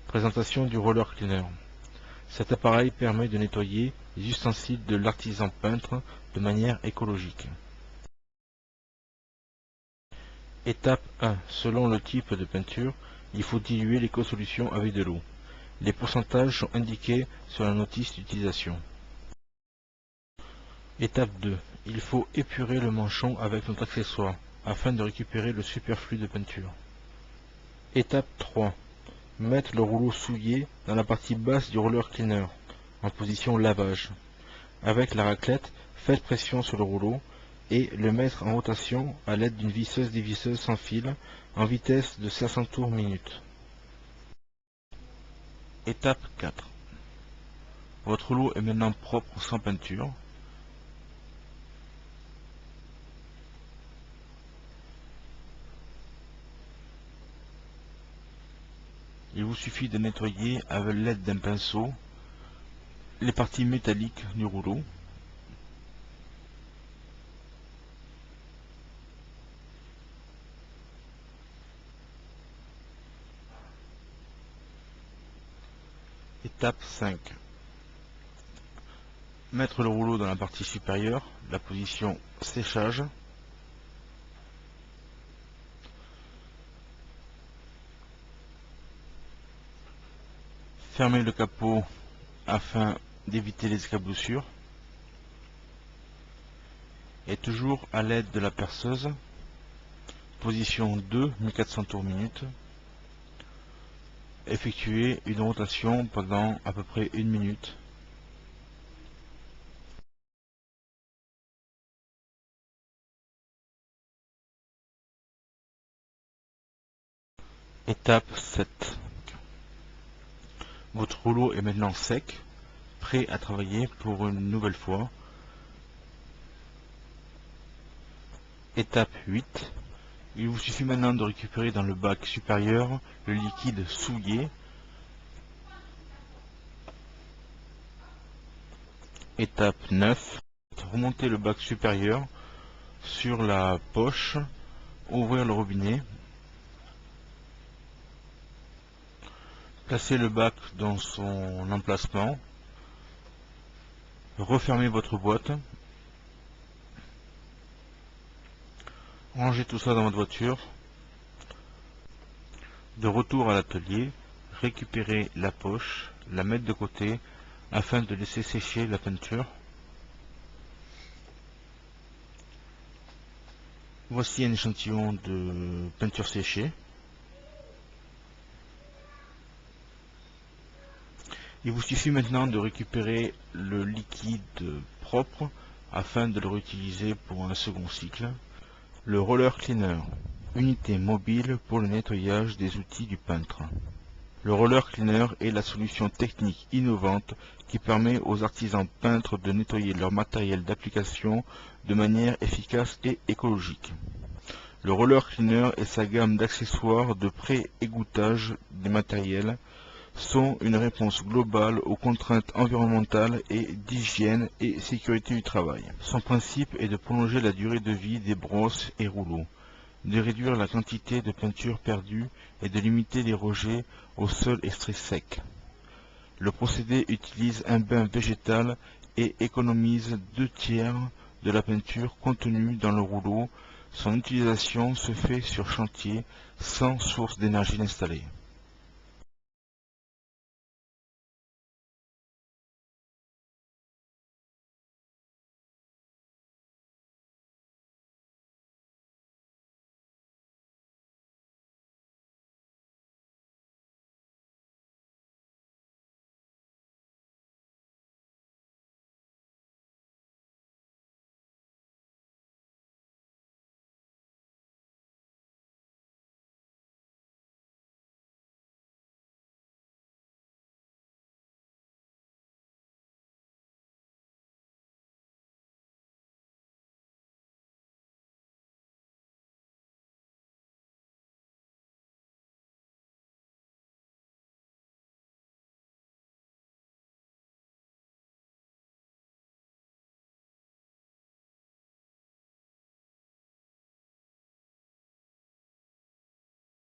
Présentation du roller cleaner. Cet appareil permet de nettoyer les ustensiles de l'artisan peintre de manière écologique. Étape 1. Selon le type de peinture, il faut diluer l'éco-solution avec de l'eau. Les pourcentages sont indiqués sur la notice d'utilisation. Étape 2. Il faut épurer le manchon avec notre accessoire afin de récupérer le superflu de peinture. Étape 3. Mettre le rouleau souillé dans la partie basse du roller cleaner, en position lavage. Avec la raclette, faites pression sur le rouleau et le mettre en rotation à l'aide d'une visseuse dévisseuse sans fil en vitesse de 500 tours minute. Étape 4. Votre rouleau est maintenant propre sans peinture. Il vous suffit de nettoyer avec l'aide d'un pinceau les parties métalliques du rouleau. Étape 5. Mettre le rouleau dans la partie supérieure, la position séchage. Fermer le capot afin d'éviter les éclaboussures. Et toujours à l'aide de la perceuse, position 2, 1400 tours minute, effectuer une rotation pendant à peu près 1 minute. Étape 7. Votre rouleau est maintenant sec, prêt à travailler pour une nouvelle fois. Étape 8. Il vous suffit maintenant de récupérer dans le bac supérieur le liquide souillé. Étape 9. Remonter le bac supérieur sur la poche, ouvrir le robinet, placer le bac dans son emplacement, refermer votre boîte, ranger tout ça dans votre voiture, de retour à l'atelier, récupérer la poche, la mettre de côté afin de laisser sécher la peinture. Voici un échantillon de peinture séchée. Il vous suffit maintenant de récupérer le liquide propre afin de le réutiliser pour un second cycle. Le roller cleaner, unité mobile pour le nettoyage des outils du peintre. Le roller cleaner est la solution technique innovante qui permet aux artisans peintres de nettoyer leur matériel d'application de manière efficace et écologique. Le roller cleaner et sa gamme d'accessoires de pré-égouttage des matériels sont une réponse globale aux contraintes environnementales et d'hygiène et sécurité du travail. Son principe est de prolonger la durée de vie des brosses et rouleaux, de réduire la quantité de peinture perdue et de limiter les rejets au sol extrait sec. Le procédé utilise un bain végétal et économise 2/3 de la peinture contenue dans le rouleau. Son utilisation se fait sur chantier sans source d'énergie installée.